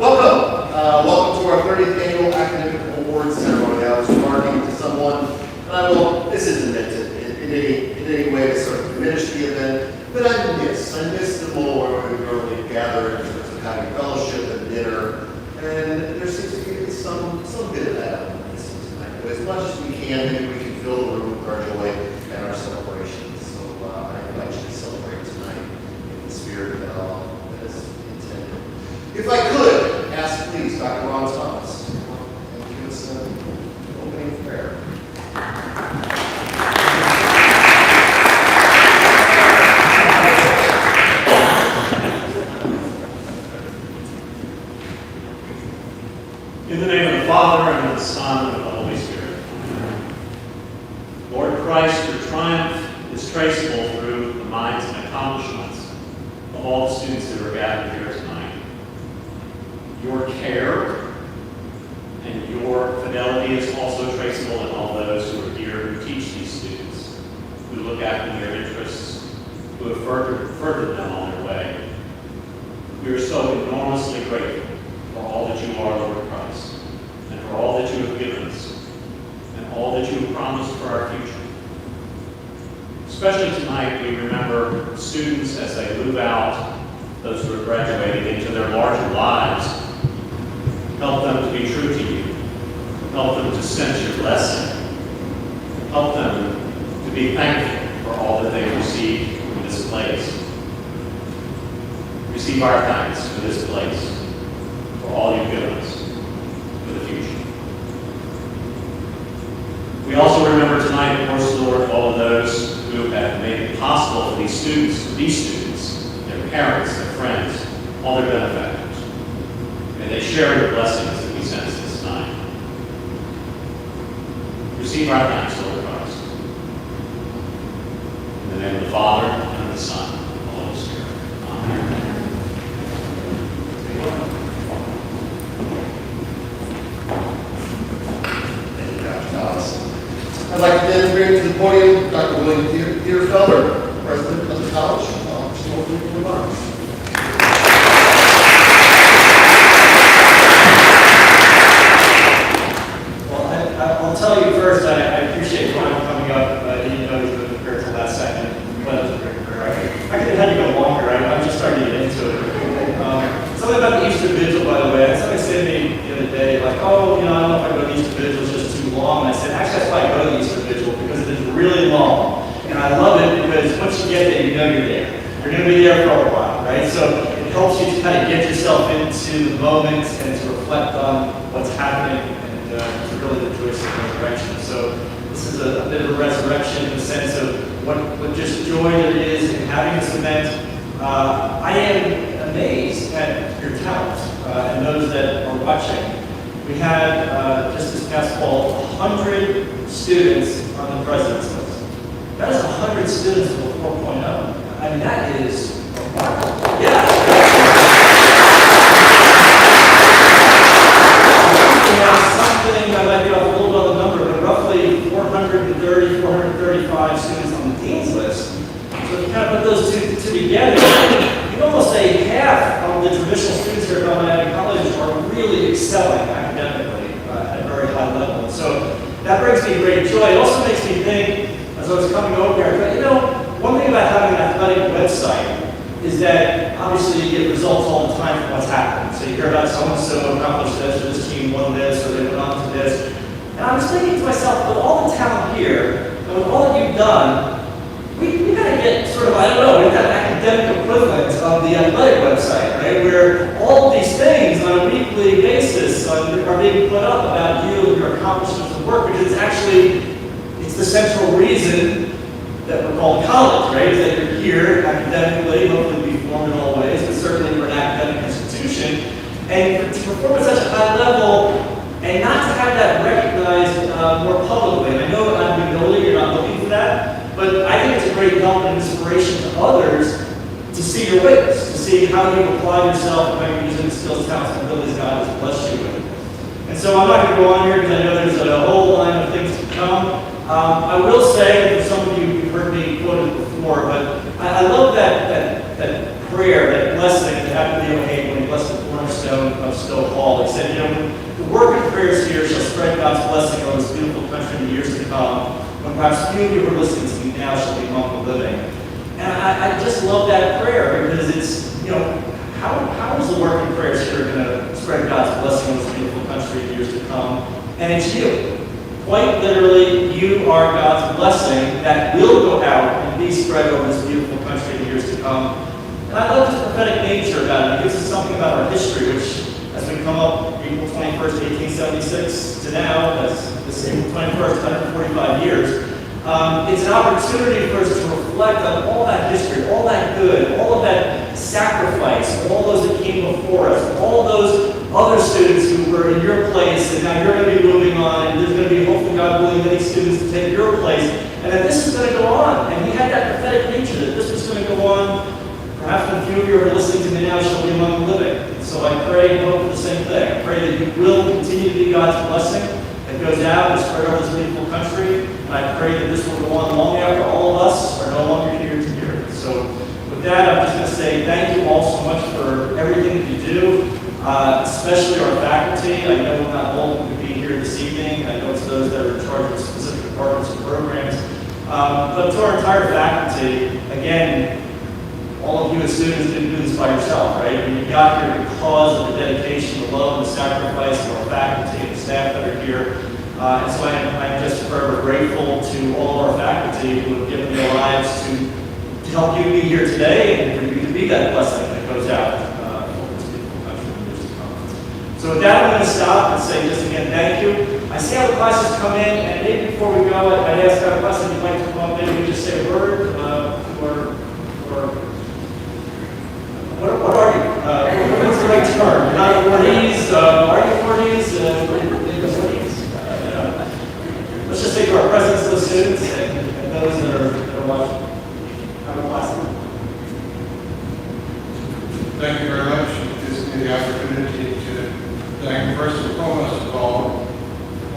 Welcome to our 30th Annual Academic Awards Ceremony. I was remarking to someone, this isn't meant to in any way to sort of diminish the event, but I miss the moment where we normally gather in terms of having fellowship and dinner, and there seems to be some bit of that tonight. But as much as we can, maybe we can fill the room with our joy and our celebration. So I invite you to celebrate tonight in the spirit that is intended. If I could ask, please, Dr. Ron Thomas, and give us an opening prayer. In the name of the Father, and of the Son, and of the Holy Spirit. Lord Christ, your triumph is traceable through the minds and accomplishments of all the students who are gathered here tonight. Your care and your fidelity is also traceable in all those who are here who teach these students, who look after their interests, who have furthered them on their way. We are so enormously grateful for all that you are, Lord Christ, and for all that you have given us, and all that you have promised for our future. Especially tonight, we remember students as they move out, those who are graduating into their larger lives. Help them to be true to you. Help them to sense your blessing. Help them to be thankful for all that they've received from this place. Receive our thanks for this place, for all you've given us, for the future. We also remember tonight, of course, Lord, all of those who have made it possible for these students to be students, their parents, their friends, all their benefactors. May they share your blessings that we sense this night. Receive our thanks, Lord Christ. In the name of the Father, and of the Son, and of the Holy Spirit. Amen. Thank you, Dr. Thomas. I'd like to then bring to the podium Dr. William Deerfelder, President of the college, for some opening remarks. Well, I'll tell you first, I appreciate Brian coming up, even though he's been prepared till last second. But I could have had you go longer. I'm just starting to get into it. Something about the Easter Vigil, by the way. Somebody said to me the other day, like, oh, I don't know if I go to the Easter Vigil, it's just too long. And I said, actually, that's why I go to the Easter Vigil, because it is really long. And I love it because once you get there, you know you're there. You're going to be there for a while, right? So it helps you to kind of get yourself into the moment and to reflect on what's happening and to really rejoice in the resurrection. So this is a bit of a resurrection in the sense of what just joy there is in having this event. I am amazed at your talent and those that are watching. We had, just this past fall, 100 students on the President's List. That is 100 students with a 4.0. I mean, that is remarkable. Yeah. We have something, I might be off a little bit of the number, but roughly 430, 435 students on the Dean's List. So if you kind of put those two together, you can almost say half of the traditional students here at Belknap College are really excelling academically at a very high level. So that brings me great joy. It also makes me think, as I was coming over here, I thought, one thing about having an athletic website is that obviously you get results all the time from what's happening. So you hear about so-and-so accomplished this, or this team won this, or they went on to this. And I was thinking to myself, with all the talent here, and with all that you've done, we got to get sort of, I don't know, we've got an academic equivalent of the athletic website, right? Where all of these things on a weekly basis are being put up about you and your accomplishments and work, because it's the central reason that we're called college, right? Is that you're here academically, hopefully be formed in all ways, but certainly we're an academic institution. And to perform at such a high level, and not to have that recognized more publicly. And I know I'm Magnolia, you're not looking for that, but I think it's a great help and inspiration to others to see your witness, to see how you apply yourself and how you're using the skills, talents, and abilities God has blessed you with. And so I'm not going to go on here because I know there's a whole line of things to come. I will say, and some of you have heard me quoted before, but I love that prayer, that blessing that happened to Leo Hague when he blessed the cornerstone of Stowe Hall. He said, the work of prayers here shall spread God's blessing on this beautiful country in the years to come, when perhaps few of you who are listening to me now shall be among the living. And I just love that prayer because it's, how is the work of prayers here going to spread God's blessing on this beautiful country in the years to come? And it's you. Quite literally, you are God's blessing that will go out and be spread over this beautiful country in the years to come. And I love this prophetic nature about it. It gives us something about our history, which, as we come up April 21st, 1876 to now, that's this April 21st, 145 years, it's an opportunity for us to reflect on all that history, all that good, all of that sacrifice, all those that came before us, all those other students who were in your place, and now you're going to be moving on, and there's going to be, hopefully, God willing, many students to take your place, and that this is going to go on. And we had that prophetic nature that this was going to go on. Perhaps a few of you who are listening to me now shall be among the living. So I pray and hope for the same thing. I pray that you will continue to be God's blessing that goes out and spread over this beautiful country. And I pray that this will go on long after all of us are no longer here to hear it. So with that, I'm just going to say thank you all so much for everything that you do, especially our faculty. I know not all of you could be here this evening. I know it's those that are in charge of specific departments and programs. But to our entire faculty, again, all of you as students didn't do this by yourself, right? I mean, you got here because of the dedication, the love, the sacrifice of our faculty and staff that are here. And so I'm just forever grateful to all of our faculty who have given their lives to help you be here today and for you to be that blessing that goes out over to people in years to come. So with that, I'm going to stop and say just again, thank you. I see how the classes come in, and maybe before we go, I'd ask our class if you'd like to come up, maybe we just say a word, what are you? What's the right term? You're not awardees, are you awardees? Let's just say to our presidents, those students, and those that are watching. Have a blessing. Thank you very much. It gives me the opportunity to thank first and foremost of all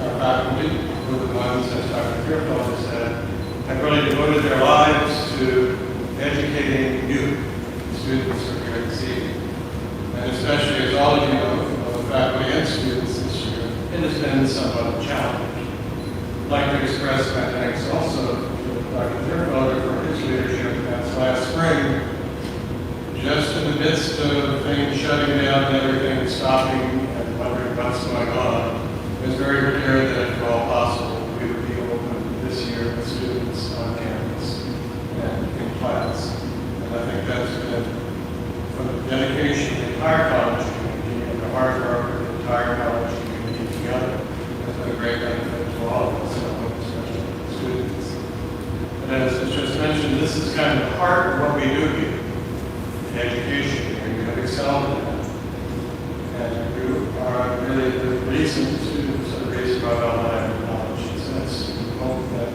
our faculty, who are the ones, as Dr. Fairfield has said, have really devoted their lives to educating you, students who are here this evening. And especially, as all of you know, both faculty and students this year, it has been somewhat of a challenge. I'd like to express my thanks also to Dr. Fairfield for his leadership as last spring, just in the midst of things shutting down and everything stopping and wondering what's going on, it was very clear that if at all possible, we would be open this year with students on campus and in class. And I think that's been, from the dedication of the entire college community and the hard work of the entire college community together, has been a great benefit to all of us, especially the students. And as was just mentioned, this is kind of the heart of what we do here. Education, and you have excelled in that. And you are really the reason students are the reason why Belmont College exists. We hope that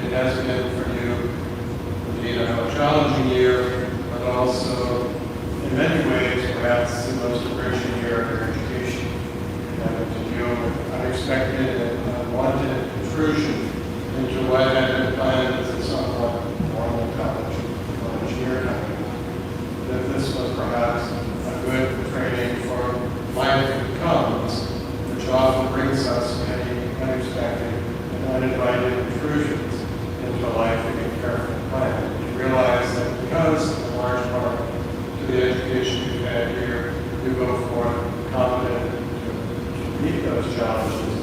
it has been for you indeed a challenging year, but also in many ways perhaps the most enriching year of your education. And to deal with unexpected and unwanted intrusion into what had been planned as a somewhat normal college year time. That this was perhaps a good training for life that comes, which often brings us many unexpected and uninvited intrusions into a life that we carefully planned. You realize that because, in large part, to the education we've had here, you go forth confident to meet those challenges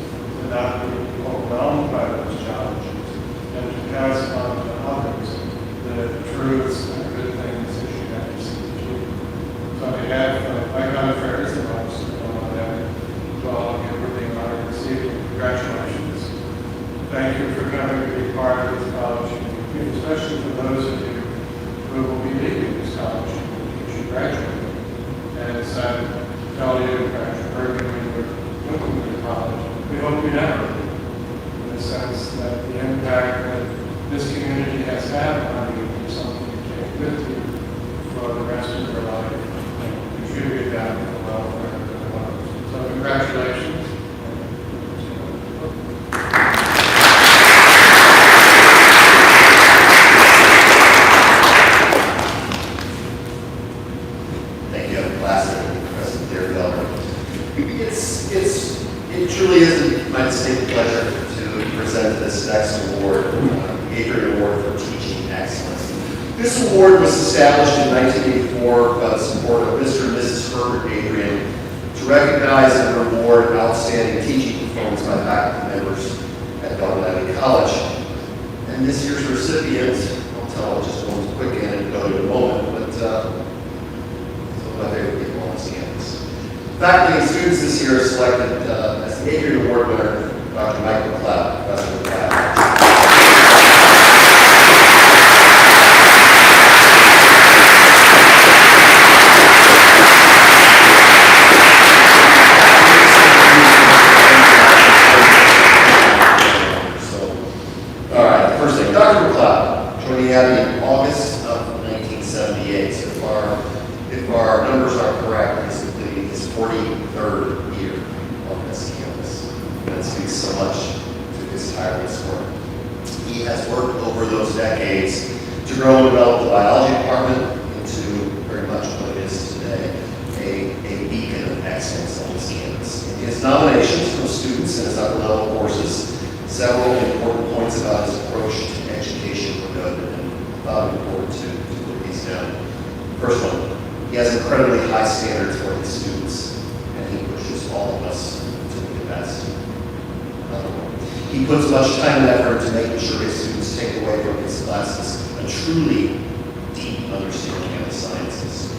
and not be overwhelmed by those challenges, and to pass on to others the truths and good things that you have received. So on behalf of my confreres and officers on that, to all of you for being honored this evening, congratulations. Thank you for coming to be part of this college community, especially for those of you who will be leaving this college community as you graduate. And as I tell you, Dr. Bergen, when you're looking at the college, we hope you never leave, in the sense that the impact that this community has had on you is something you take with you for the rest of your life and contribute that to the welfare of others. So congratulations. Thank you, President Fairfield. It truly is my distinct pleasure to present this next award, Adrian Award for Teaching Excellence. This award was established in 1984 by the support of Mr. and Mrs. Herbert Adrian to recognize and reward outstanding teaching performance by faculty members at Belmont College. And this year's recipient, I'll tell just one quick anecdote in a moment, but some of my favorite people on this campus. Faculty and students this year are selected as the Adrian Award winner, Dr. Michael McLeod, Professor McLeod. Dr. McLeod joined the Abbey in August of 1978. So if our numbers are correct, he's completing his 43rd year on this campus. That speaks so much to his tireless work. He has worked over those decades to grow and develop the biology department into very much what it is today, a beacon of excellence on this campus. In his nominations from students in his upper level courses, Several important points about his approach to education were noted, and I thought it important to put these down. First one, he has incredibly high standards for his students, and he pushes all of us to be the best. Another one, he puts much time and effort into making sure his students take away from his classes a truly deep understanding of the sciences.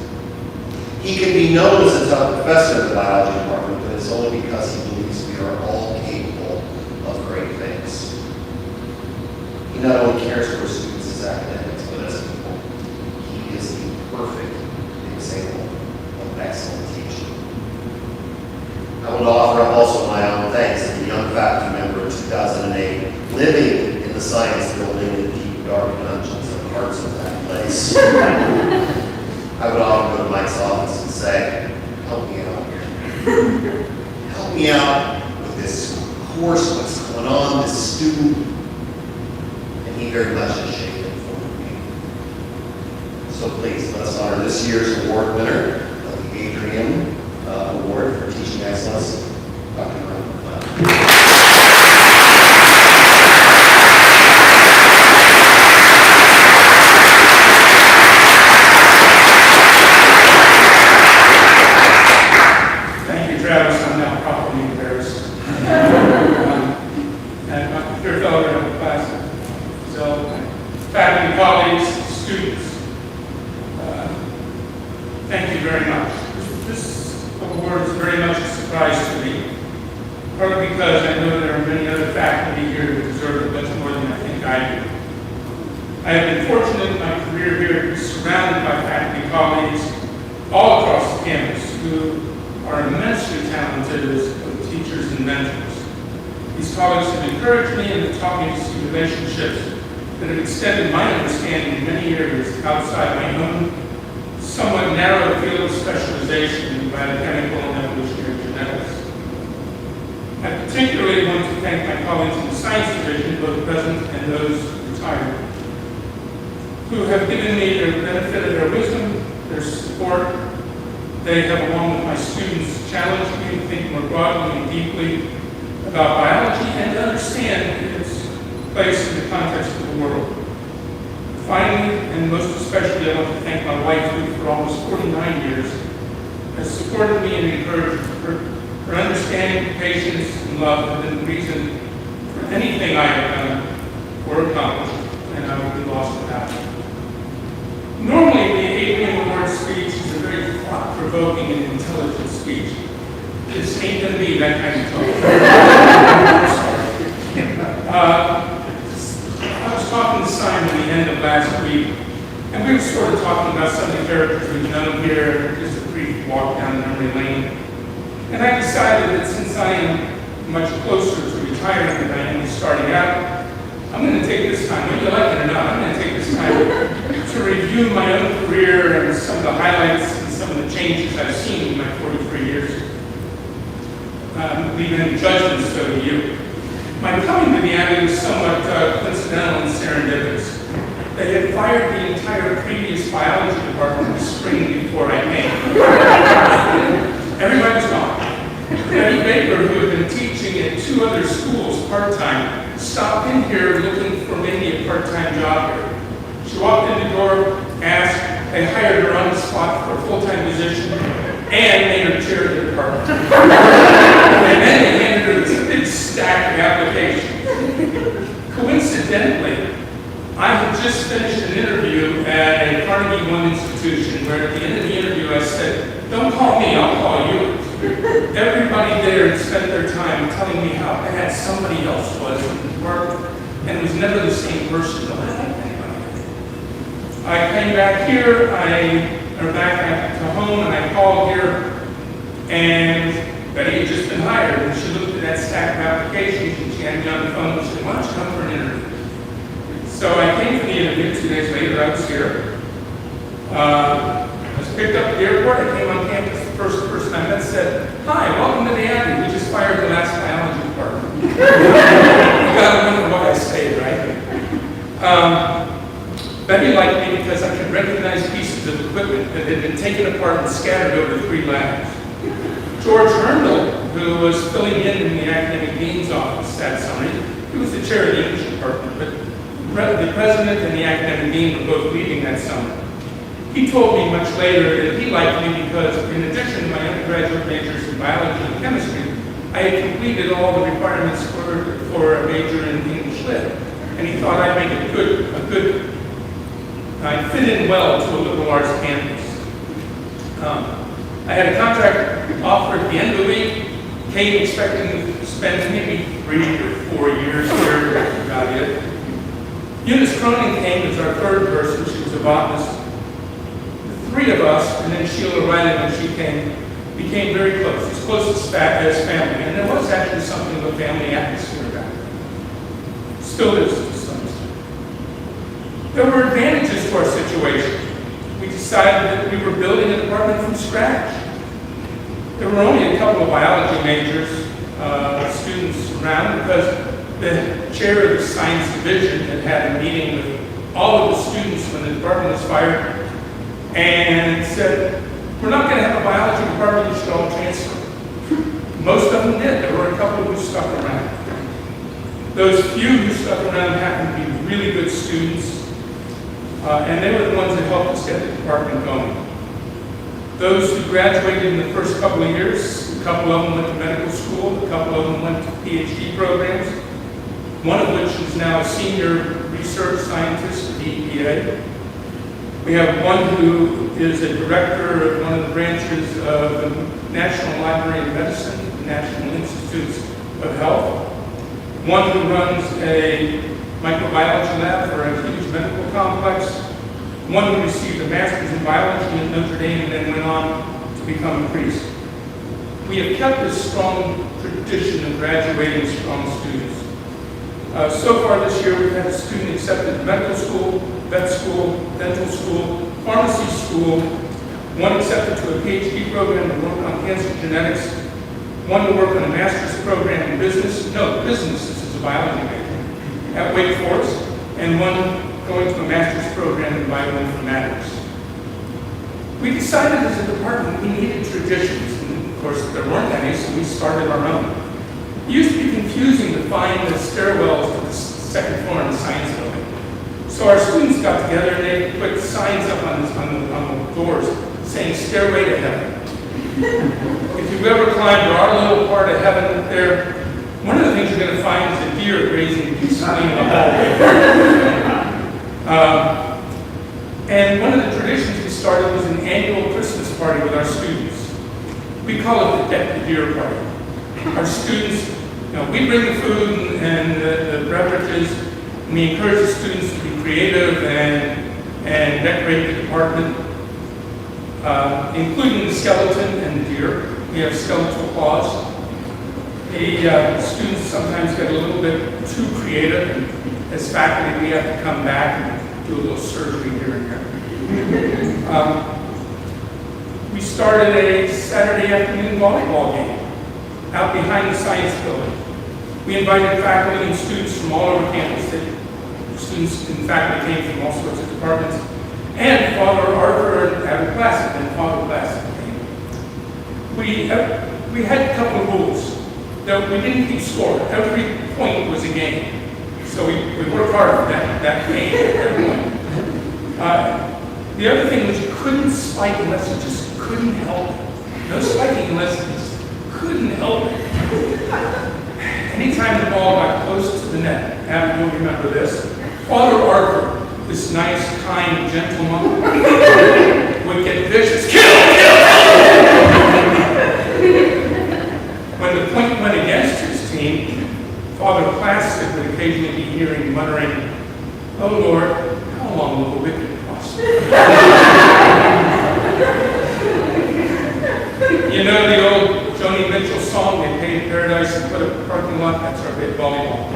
He can be known as a top professor in the biology department, but it's only because he believes we are all capable of great things. He not only cares for his students as academics, but as people. He is the perfect example of excellent teaching. I want to offer up also my own thanks as a young faculty member in 2008, living in the science building in the deep, dark dungeons and hearts of that place. I would often go to Mike's office and say, help me out here. Help me out with this course, what's going on, this student. And he very much has shaped it for me. So please, let us honor this year's award winner of the Adrian Award for Teaching Excellence, Dr. Ryan McLeod. Travis, I'm now properly embarrassed. And my dear fellow in the class, so faculty, colleagues, students, thank you very much. This award is very much a surprise to me, partly because I know there are many other faculty here who deserve it much more than I think I do. I have been fortunate in my career here to be surrounded by faculty colleagues all across the campus who are immensely talented as teachers and mentors. These colleagues have encouraged me and have taught me to see relationships that have extended my understanding in many areas outside my own somewhat narrow field of specialization in biochemical and evolutionary genetics. I particularly want to thank my colleagues in the science division, both present and those retired, who have given me the benefit of their wisdom, their support. They have, along with my students, challenged me to think more broadly and deeply about biology and to understand its place in the context of the world. Finally, and most especially, I want to thank my wife, who for almost 49 years has supported me and encouraged her understanding, patience, and love have been the reason for anything I have done or accomplished, and I would be lost without it. Normally, the Adrian Award speech is a very thought-provoking and intelligent speech. This ain't gonna be that kind of talk. I was talking to Simon at the end of last week, and we were sort of talking about some of the characters we've known here, just a brief walk down memory lane. And I decided that since I am much closer to retiring than I am starting out, I'm going to take this time, whether you like it or not, I'm going to take this time to review my own career and some of the highlights and some of the changes I've seen in my 43 years. Leaving any judgments so to you. My coming to the Abbey was somewhat coincidental and serendipitous. They had fired the entire previous biology department the spring before I came. Everybody was gone. Betty Baker, who had been teaching at 2 other schools part-time, stopped in here looking for maybe a part-time job here. She walked in the door, asked, they hired her on the spot for a full-time position, and made her chair of the department. And then they handed her this big stack of applications. Coincidentally, I had just finished an interview at a Carnegie One institution where at the end of the interview I said, don't call me, I'll call you. Everybody there had spent their time telling me how bad somebody else was in work, and it was never the same person. I came back here, back to home, and I called here, and Betty had just been hired, and she looked at that stack of applications, and she had me on the phone and said, why don't you come for an interview? So I came for the interview. 2 days later, I was here. I was picked up at the airport. I came on campus. The first person I met said, hi, welcome to the Abbey. We just fired the last biology department. You got to remember what I say, right? Betty liked me because I could recognize pieces of equipment that had been taken apart and scattered over 3 labs. George Herndl, who was filling in the academic dean's office that summer, He was the chair of the English department, but the president and the academic dean were both leaving that summer. He told me much later that he liked me because, in addition to my undergraduate majors in biology and chemistry, I had completed all the requirements for a major in English Lit, and he thought I'd make I'd fit in well to a liberal arts campus. I had a contract offer at the end of the week, came expecting to spend maybe 3 or 4 years here, that's about it. Eunice Cronin came as our third person. She was a botanist. The three of us, and then Sheila Riley when she came, became very close, as close as family. And there was actually something of a family atmosphere back then. Still is to some extent. There were advantages to our situation. We decided that we were building a department from scratch. There were only a couple of biology majors, students around, because the chair of the science division had a meeting with all of the students when the department was fired and said, we're not going to have a biology department, you should all transfer. Most of them did. There were a couple who stuck around. Those few who stuck around happened to be really good students, and they were the ones that helped us get the department going. Those who graduated in the first couple of years, a couple of them went to medical school, a couple of them went to PhD programs, one of which is now a senior research scientist at the EPA. We have one who is a director of one of the branches of the National Library of Medicine, the National Institutes of Health, one who runs a microbiology lab for a huge medical complex, one who received a master's in biology at Notre Dame and then went on to become a priest. We have kept a strong tradition of graduating strong students. So far this year, we've had a student accepted to medical school, vet school, dental school, pharmacy school, one accepted to a PhD program to work on cancer genetics, one to work on a master's program in business, this is a biology major, at Wake Forest, and one going to a master's program in bioinformatics. We decided as a department we needed traditions, and of course there weren't any, so we started our own. It used to be confusing to find the stairwells to the second floor in the science building. So our students got together and they put signs up on the doors saying stairway to heaven. If you've ever climbed our little part of heaven up there, one of the things you're going to find is a deer grazing peacefully in the hallway. And one of the traditions we started was an annual Christmas party with our students. We call it the Deck the Deer Party. Our students, we bring the food and the beverages, and we encourage the students to be creative and decorate the department, including the skeleton and the deer. We have skeletal claws. The students sometimes get a little bit too creative, and as faculty, we have to come back and do a little surgery here and there. We started a Saturday afternoon volleyball game out behind the science building. We invited faculty and students from all over campus. Students and faculty came from all sorts of departments. And Father Arthur and Abbot Classic and Father Classic came. We had a couple of rules. That we didn't keep score. Every point was a game. So we worked hard for that game at every point. The other thing was you couldn't spike unless you just couldn't help it. No spiking unless you just couldn't help it. Anytime the ball got close to the net, Abby will remember this, Father Arthur, this nice, kind gentleman, would get vicious. When the point went against his team, Father Classic would occasionally be hearing muttering, "Oh Lord, how long will the wicked prosper?" You know the old Joni Mitchell song, "They paid paradise and put a parking lot"? That's our big volleyball.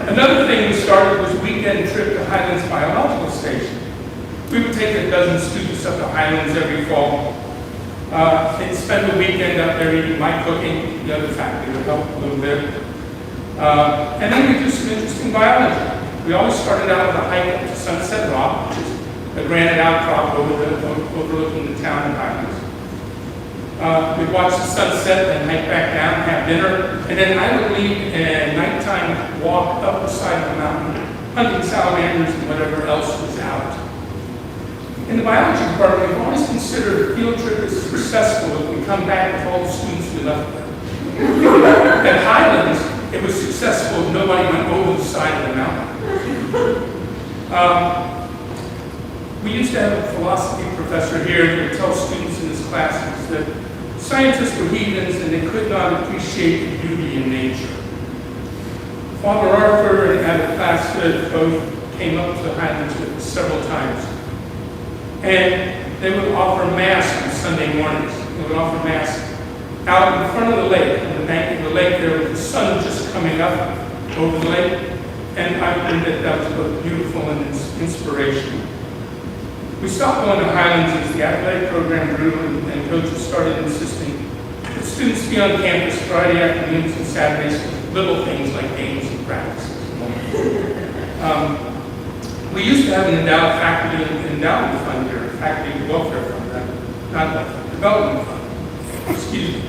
Another thing we started was a weekend trip to Highlands Biological Station. We would take a dozen students up to Highlands every fall. They'd spend the weekend up there eating my cooking, the other faculty would help a little bit. And then we do some interesting biology. We always started out with a hike up to Sunset Rock, which is a granite outcrop overlooking the town of Highlands. We'd watch the sunset, then hike back down, have dinner, and then I would lead a nighttime walk up the side of the mountain, hunting salamanders and whatever else was out. In the biology department, we've always considered a field trip as successful if we come back with all the students we left there. At Highlands, it was successful if nobody went over the side of the mountain. We used to have a philosophy professor here who would tell students in his classes that scientists were heathens and they could not appreciate the beauty in nature. Father Arthur and Abbot Plaskett both came up to Highlands with us several times. And they would offer Mass on Sunday mornings. They would offer Mass out in front of the lake, on the bank of the lake there with the sun just coming up over the lake. And I think that was both beautiful and inspirational. We stopped going to Highlands as the athletic program grew and coaches started insisting that students be on campus Friday afternoons and Saturdays for little things like games and practices. We used to have an endowment fund here, faculty welfare fund, not development fund. Excuse me.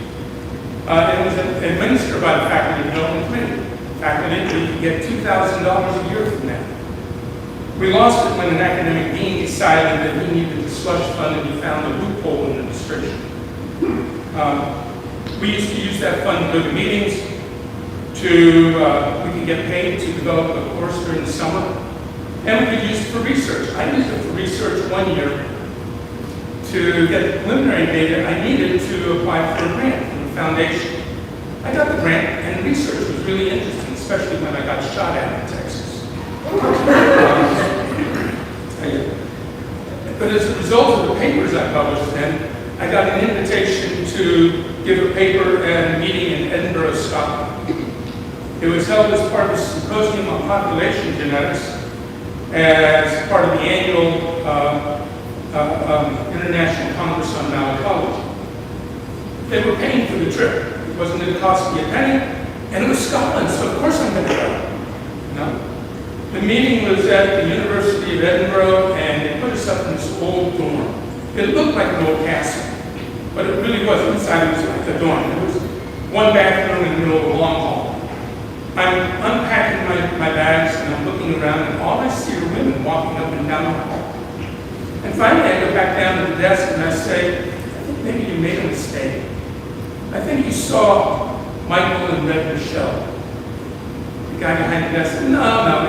It was administered by the faculty development committee. Faculty could get $2,000 a year from that. We lost it when an academic dean decided that he needed the slush fund and he found a loophole in the restriction. We used to use that fund to go to meetings, we could get paid to develop a course during the summer, and we could use it for research. I used it for research one year to get the preliminary data I needed to apply for a grant from the foundation. I got the grant, and the research was really interesting, especially when I got shot at in Texas. But as a result of the papers I published then, I got an invitation to give a paper at a meeting in Edinburgh, Scotland. It was held as part of a symposium on population genetics as part of the annual International Congress on Malacology. They were paying for the trip. It wasn't going to cost me a penny, and it was Scotland, so of course I'm going to go. The meeting was at the University of Edinburgh, and they put us up in this old dorm. It looked like an old castle, but it really wasn't. Inside it was like a dorm. There was one bathroom in the middle of a long hall. I'm unpacking my bags, and I'm looking around, and all I see are women walking up and down the hall. And finally, I go back down to the desk, and I say, I think maybe you made a mistake. I think you saw Michael and Red Michelle. The guy behind the desk said, no,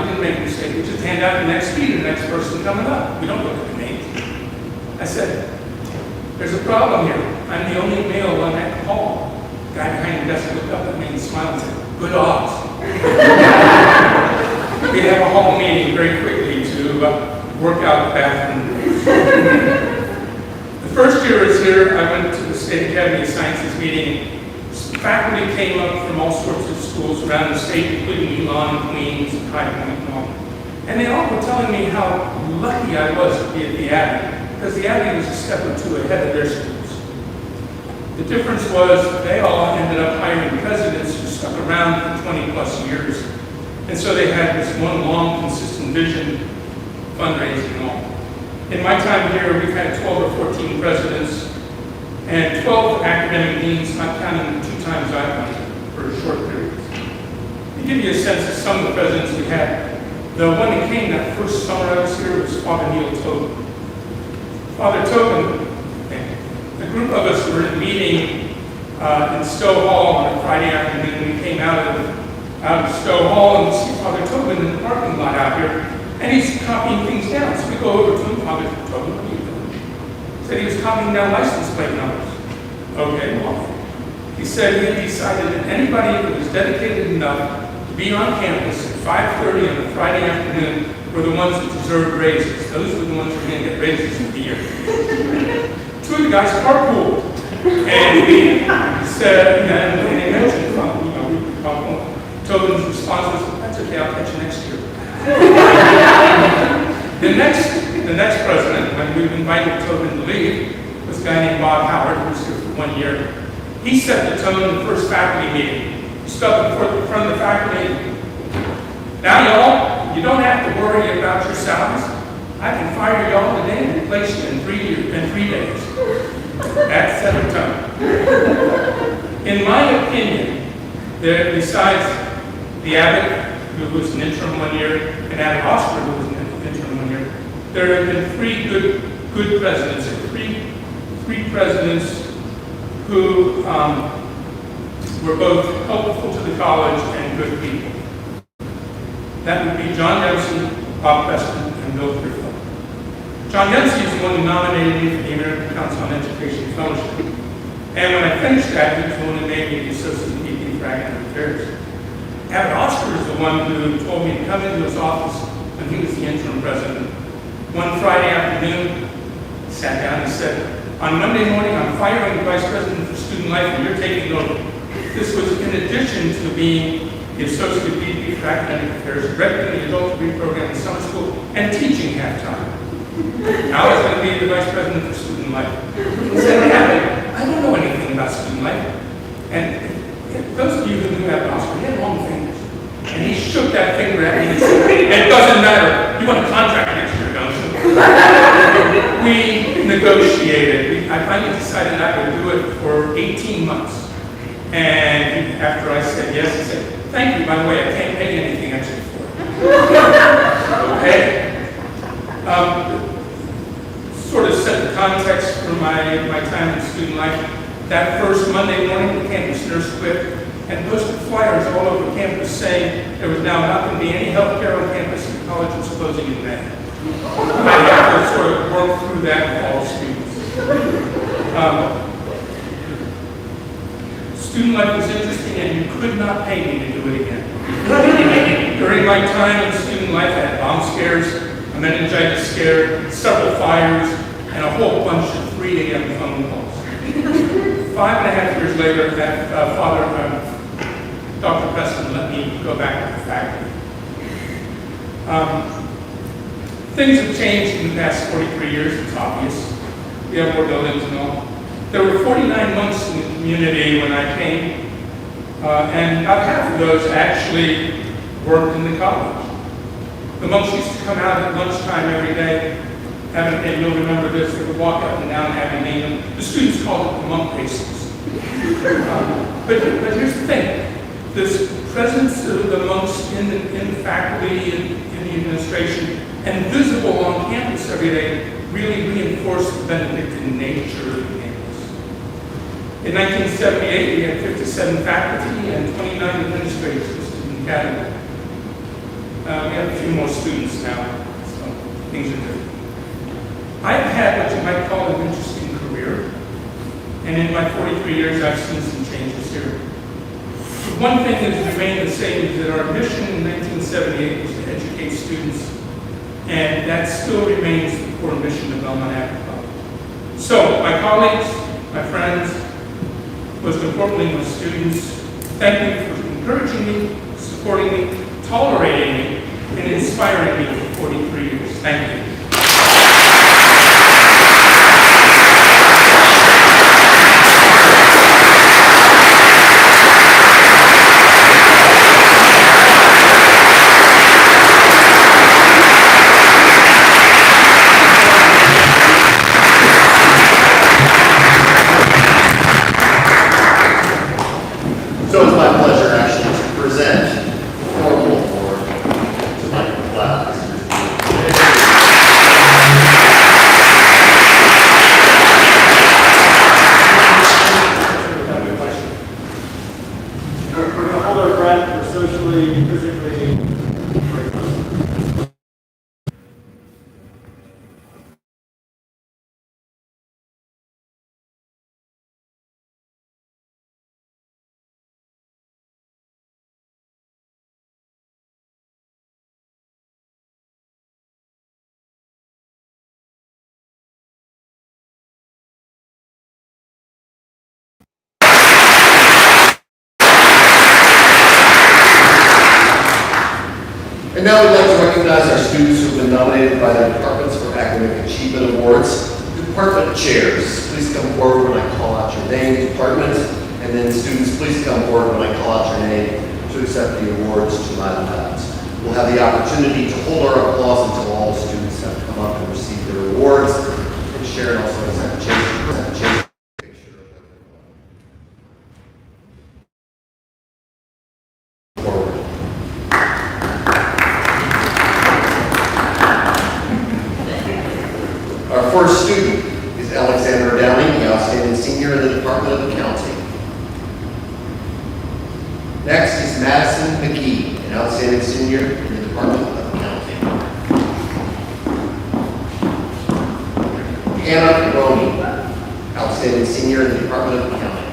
we didn't make a mistake. We just hand out the next key to the next person coming up. We don't look at the names. I said, there's a problem here. I'm the only male on that hall. The guy behind the desk looked up at me and smiled and said, good odds. We have a hall meeting very quickly to work out the bathroom. The first year I was here, I went to the State Academy of Sciences meeting. Faculty came up from all sorts of schools around the state, including Elon, Queens, and High Point, and all. And they all were telling me how lucky I was to be at the Abbey, because the Abbey was a step or two ahead of their schools. The difference was they all ended up hiring presidents who stuck around for 20 plus years. And so they had this one long, consistent vision, fundraising and all. In my time here, we've had 12 or 14 presidents and 12 academic deans, not counting the 2 times I've went for a short period. To give you a sense of some of the presidents we had, the one that came that first summer I was here was Father Neil Tobin. Father Tobin, a group of us were in a meeting in Stowe Hall on a Friday afternoon. We came out of Stowe Hall and we see Father Tobin in the parking lot out here, and he's copying things down. So we go over to him, Father Tobin, what are you doing? He said he was copying down license plate numbers. Okay, well, he said he had decided that anybody who was dedicated enough to be on campus at 5:30 on a Friday afternoon were the ones that deserved raises. Those were the ones who were going to get raises in the year. 2 of the guys carpooled. And we said, and they mentioned, Tobin's response was, that's okay, I'll catch you next year. The next president, when we invited Tobin to leave, was a guy named Bob Howard, who was here for 1 year. He set the tone in the first faculty meeting. He stood up in front of the faculty. Now, y'all, you don't have to worry about your salaries. I can fire y'all today and replace you in 3 days. That set the tone. In my opinion, there, besides the Abbott, who was an interim 1 year, and Abbott Oscar, who was an interim 1 year, there have been three good presidents, or three presidents who were both helpful to the college and good people. That would be John Dempsey, Bob Preston, and Bill Griffith. John Dempsey is the one who nominated me for the American Council on Education Fellowship. And when I finished that, he was the one who made me the Associate VP for Academic Affairs. Abbott Oscar is the one who told me to come into his office when he was the interim president. One Friday afternoon, he sat down and said, on Monday morning, I'm firing the Vice President for Student Life and you're taking over. This was in addition to being the Associate VP for Academic Affairs, directing the adult degree program in summer school, and teaching half-time. Now I was going to be the Vice President for Student Life. He said, Abbott, I don't know anything about student life. And those of you who knew Abbott Oscar, he had long fingers. And he shook that finger at me and said, it doesn't matter. You want a contract next year, don't you? We negotiated. I finally decided I would do it for 18 months. And after I said yes, he said, thank you, by the way, I can't pay you anything extra for it. Okay. Sort of set the context for my time in student life. That first Monday morning, the campus nurse quit and posted flyers all over campus saying there was now not going to be any health care on campus and the college was closing in May. I had to sort of work through that with all students. Student life was interesting and you could not pay me to do it again. During my time in student life, I had bomb scares, a meningitis scare, several fires, and a whole bunch of 3 a.m. phone calls. 5.5 years later, that Dr. Preston let me go back to the faculty. Things have changed in the past 43 years, it's obvious. We have more buildings and all. There were 49 monks in the community when I came, and about half of those actually worked in the college. The monks used to come out at lunchtime every day, and you'll remember this, they would walk up and down Abbey Name. The students called it the monk races. But here's the thing, this presence of the monks in the faculty, in the administration, and visible on campus every day really reinforced the Benedictine nature of the campus. In 1978, we had 57 faculty and 29 administrators for Student Academy. We have a few more students now, so things are different. I've had what you might call an interesting career, and in my 43 years, I've seen some changes here. But one thing that's remained the same is that our mission in 1978 was to educate students, and that still remains the core mission of Belmont Abbott College. So, my colleagues, my friends, most importantly, my students, thank you for encouraging me, supporting me, tolerating me, and inspiring me for 43 years. Thank you. So it's my pleasure actually to present the formal award to Michael Glass. We're going to hold our breath for socially, physically. And now we'd like to recognize our students who have been nominated by their departments for Academic Achievement Awards. Department chairs, please come forward when I call out your name, department, and then students, please come forward when I call out your name to accept the awards to my left. We'll have the opportunity to hold our applause until all students have come up and received their awards. And Sharon also has that picture of everyone. Our first student is Alexander Downing, the outstanding senior in the Department of Accounting. Next is Madison McGee, an outstanding senior in the Department of Accounting. Hannah Roney, outstanding senior in the Department of Accounting.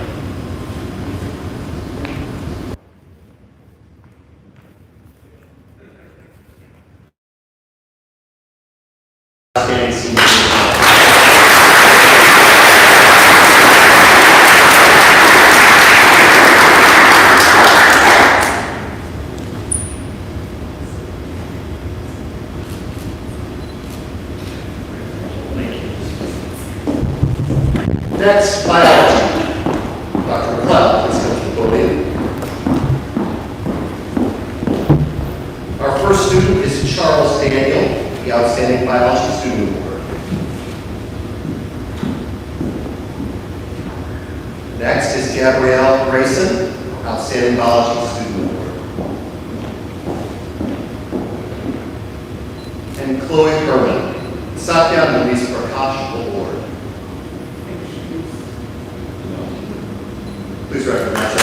Outstanding senior in the Next, biology. Dr. McLeod, please come to the podium. Our first student is Charles Daniel, the Outstanding Biology Student Award. Next is Gabrielle Grayson, Outstanding Biology Student Award. And Chloe Herman, Satya Luis Prakash Award. Please recognize that.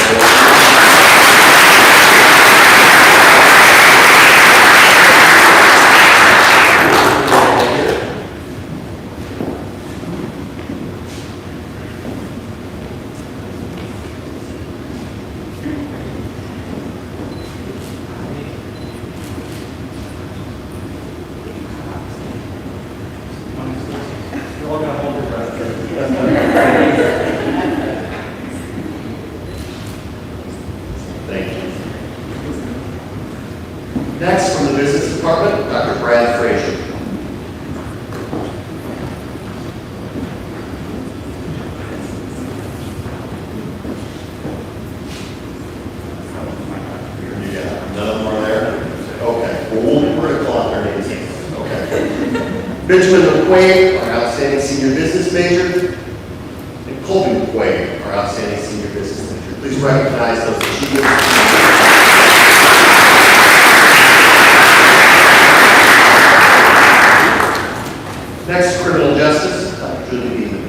You're all gonna hold your breath. Thank you. Next, from the Business Department, Dr. Brad Frazier. None of them are there? Okay, well, we're gonna call out their names. Okay. Benjamin McQuaid, our outstanding senior business major, and Colby McQuaid, our outstanding senior business major. Please recognize those achievements. Next, criminal justice, Dr. Julie Beeman.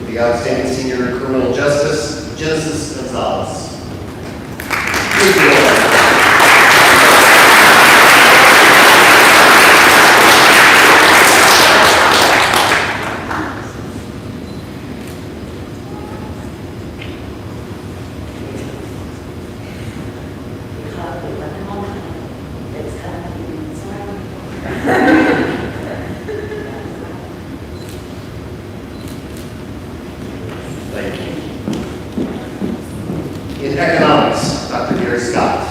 The outstanding senior in criminal justice, Genesis Gonzalez. Please be welcome. Thank you. In economics, Dr. Gary Scott.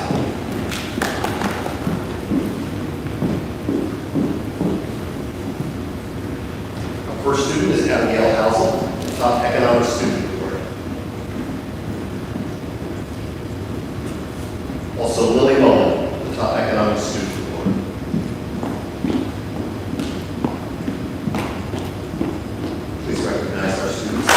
Our first student is Abigail Housel, top economics student award. Also Lily Mullen, the top economics student award. Please recognize our students.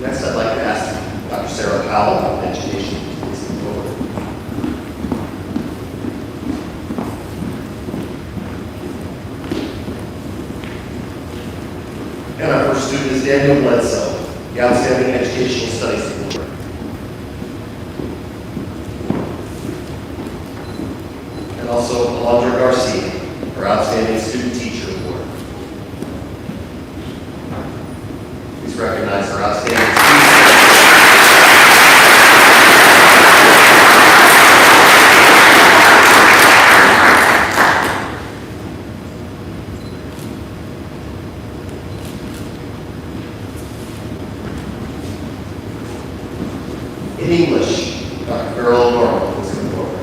Next, I'd like to ask Dr. Sarah Powell, education, please come forward. And our first student is Daniel Bledsoe, the Outstanding Educational Studies Award. And also Alondra Garcia, our Outstanding Student Teacher Award. Please recognize our outstanding students. In English, Dr. Carol Norman, please come forward.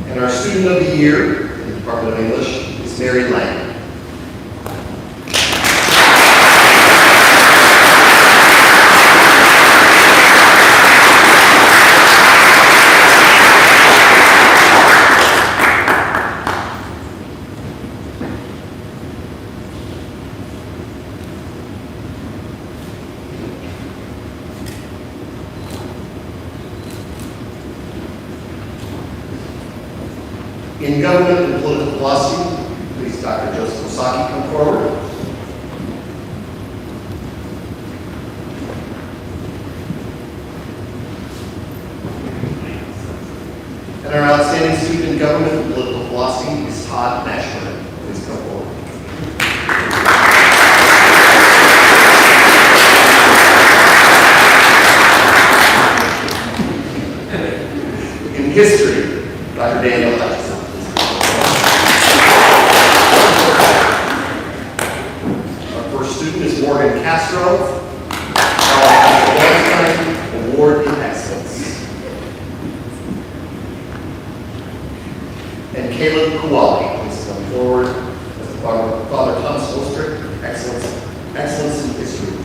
And our student of the year in the Department of English is Mary Lang. In government and political philosophy, please Dr. Joseph Osaki come forward. And our outstanding student in government and political philosophy is Todd Nashburn. Please come forward. In history, Dr. Daniel Hutchinson. Our first student is Morgan Castro, Lifetime Award in Excellence. And Caleb Kowali, please come forward as the Father Thomas Ostrick Excellence in History Award.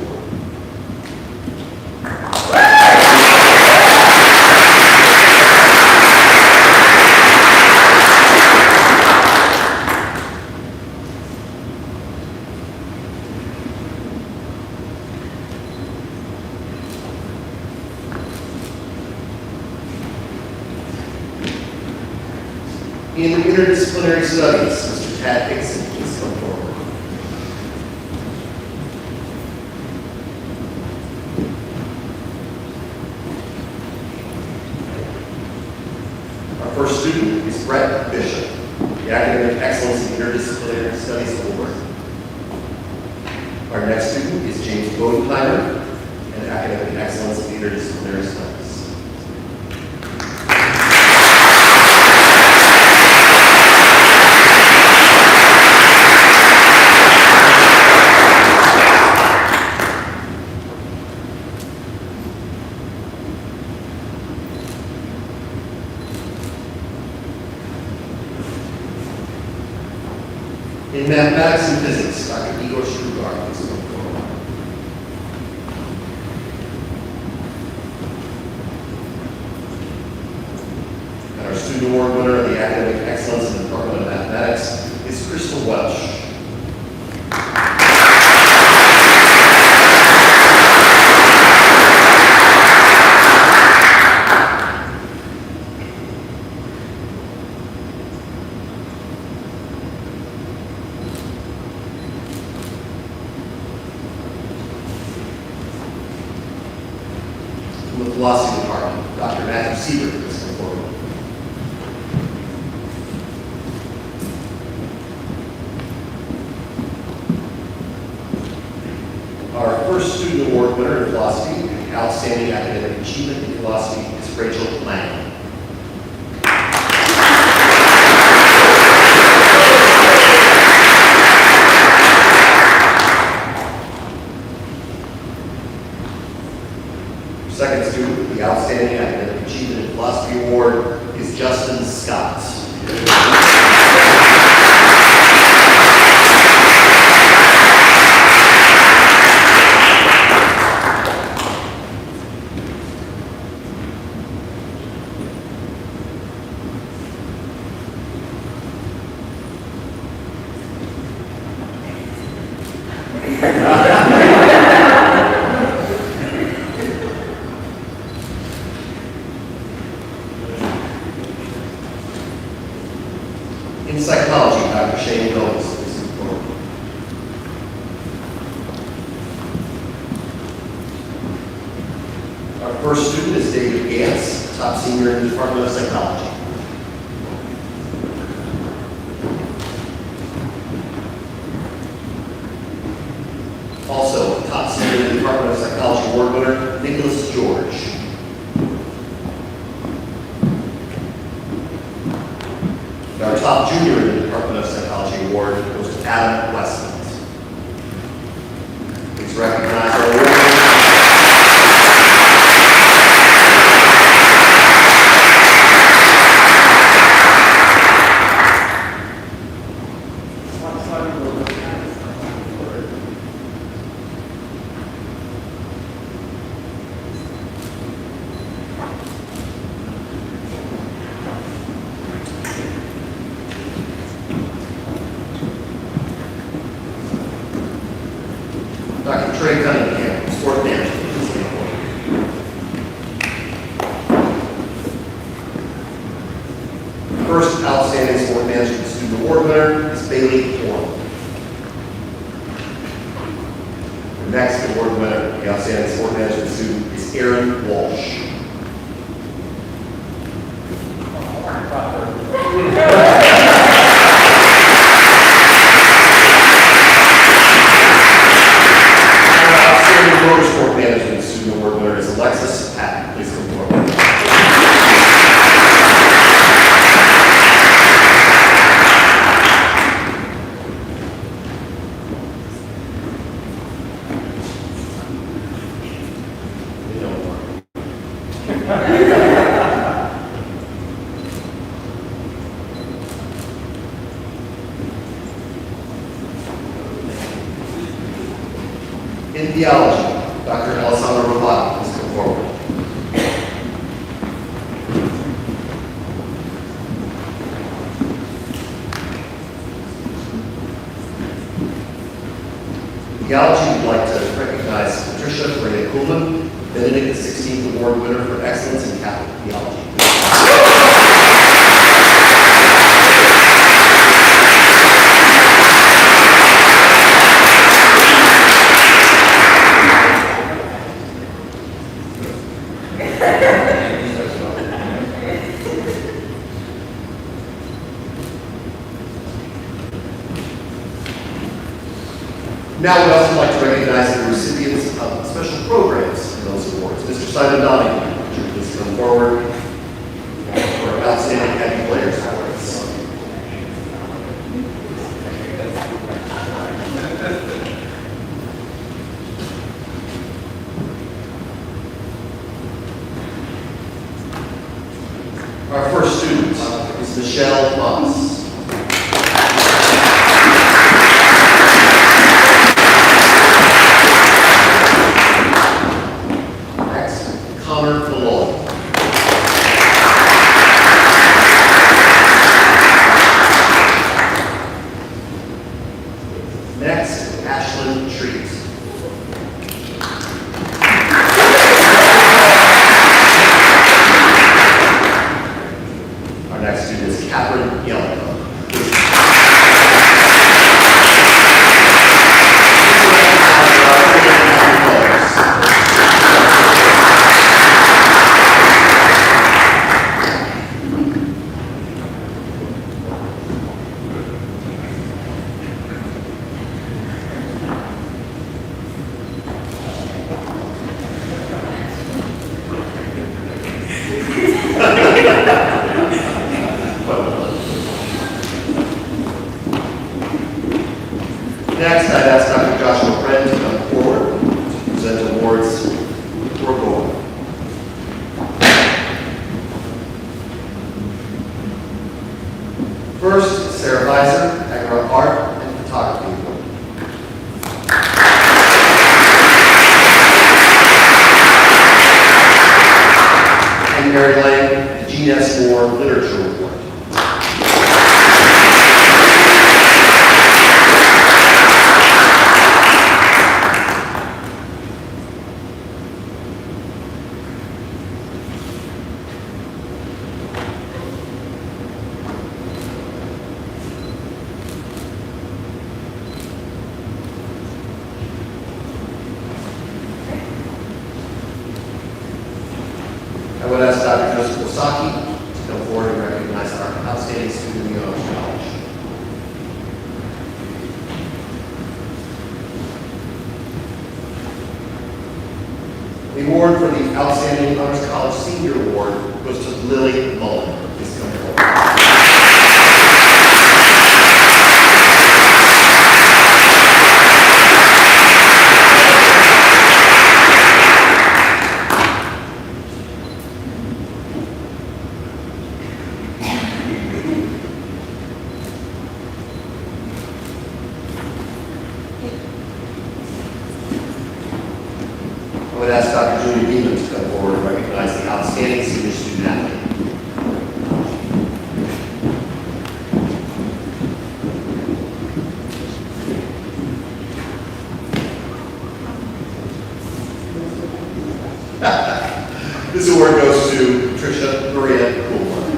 In interdisciplinary studies, Mr. Tad Dixon, please come forward. Our first student is Brett Bishop, the Academic Excellence in Interdisciplinary Studies Award. Our next student is James Bodenheimer, and Academic Excellence in Interdisciplinary Studies. In mathematics and physics, Dr. Igor Strugar, please come forward. And our student award winner of the Academic Excellence in the Department of Mathematics is Crystal Welsh. From the Philosophy Department, Dr. Matthew Siebert, please come forward. Our first student award winner in philosophy, and outstanding academic achievement in philosophy, is Rachel Lang. Second student with the Outstanding Academic Achievement in Philosophy Award is Justin Scott. In psychology, Dr. Shane Gomes, please come forward. Our first student is David Gantz, top senior in the Department of Psychology. Also, top senior in the Department of Psychology award winner, Nicholas George. Our top junior in the Department of Psychology award goes to Adam Westland. Please recognize our award winner. Dr. Trey Cunningham, sport award winner is Bailey Horn. The next award winner, the outstanding sport management student, is Aaron Walsh. Our outstanding motorsport management student award winner is Alexis Patton. Please come forward. In theology, Dr. Alessandro Rovato, please come forward. In theology, we'd like to recognize Patricia Maria Kuhlman, Benedict XVI Award winner for excellence in Catholic theology. Now we'd also like to recognize the recipients of special programs for those awards. Mr. Simon Donahue, would you please come forward for Outstanding Academy Players Awards. Our first student is Michelle Moss. Next, I'd ask Dr. Joshua Friend to come forward to present awards for gold. First, Sarah Weiser, Agro Art and Photography Award. And Mary Lang, the Gene S. Moore Literature Award. I would ask Dr. Joseph Osaki to come forward and recognize our outstanding student in the Honors College. The award for the Outstanding Honors College Senior Award goes to Lily Mullen. Please come forward. I would ask Dr. Julie Beeman to come forward and recognize the outstanding senior student athlete. This award goes to Patricia Maria Kuhlman.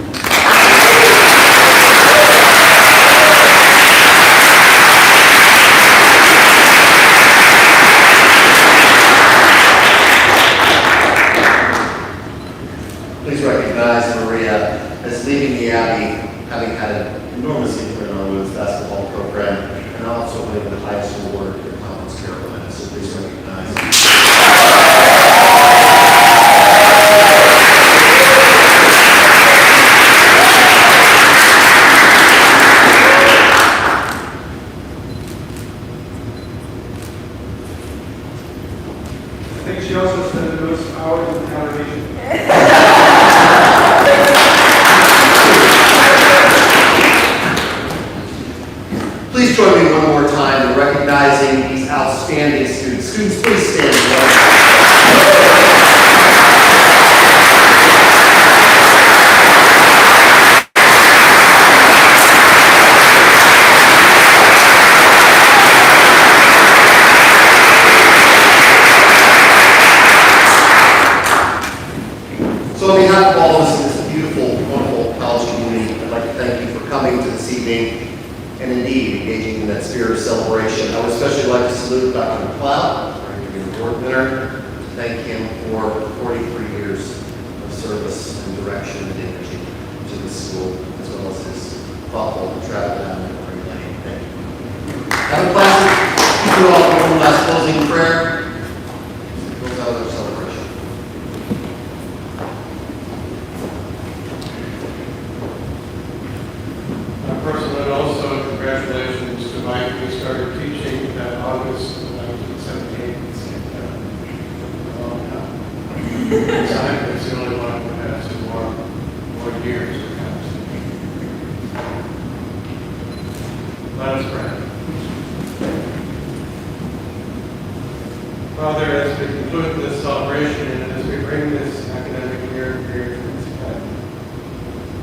Please join me one more time in recognizing these outstanding students. Students, please stand. So on behalf of all of us in this beautiful, wonderful college community, I'd like to thank you for coming to this evening and indeed engaging in that spirit of celebration. I would especially like to salute Dr. McLeod, our Academic Award winner, thank him for 43 years of service and direction and energy to the school, as well as his thoughtful travel down memory lane. Thank you. Have a class. Keep you all for one last closing prayer. Close out our celebration. Personally, also, congratulations to Mike, who started teaching in August of 1978. It's the only one who has more years. Let us pray. Father, as we conclude this celebration and as we bring this academic year here to its end,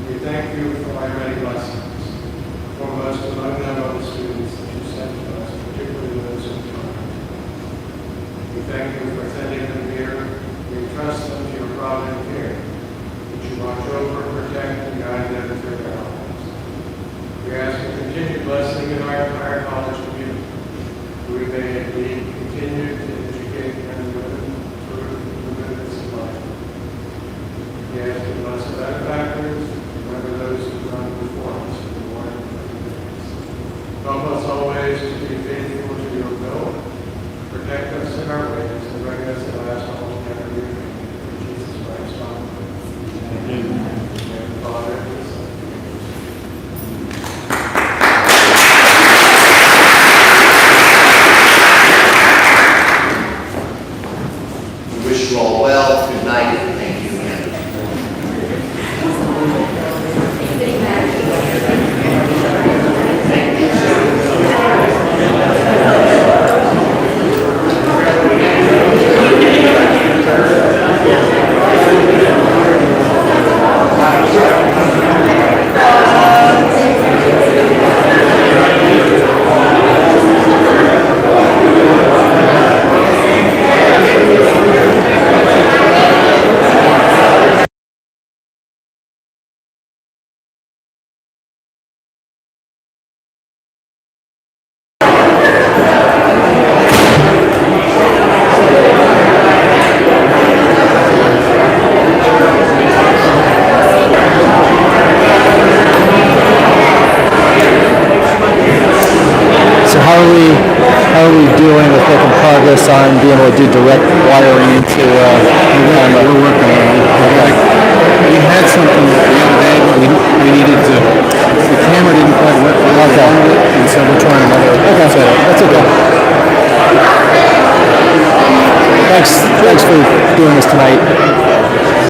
we thank you for our many blessings. Foremost among them are the students that you sent to us, particularly those who come. We thank you for sending them here. We trust them to your provident care, that you watch over, protect, and guide them through their lives. We ask for continued blessing in our entire college community. We may indeed continue to educate men and women through the goodness of life. We ask you to bless the benefactors, remember those who have gone before us. Help us always to be faithful to your will. Protect us in our ways and bring us to last all together in Jesus Christ. Amen. And Father, and the Son. We wish you all well. Good night, and thank you again. How are we doing with making progress on being able to do direct wiring into camera? We're working on it. We had something the other day, but we needed to, the camera didn't quite work for us, and so we're trying another setup. That's okay. Thanks for doing this tonight.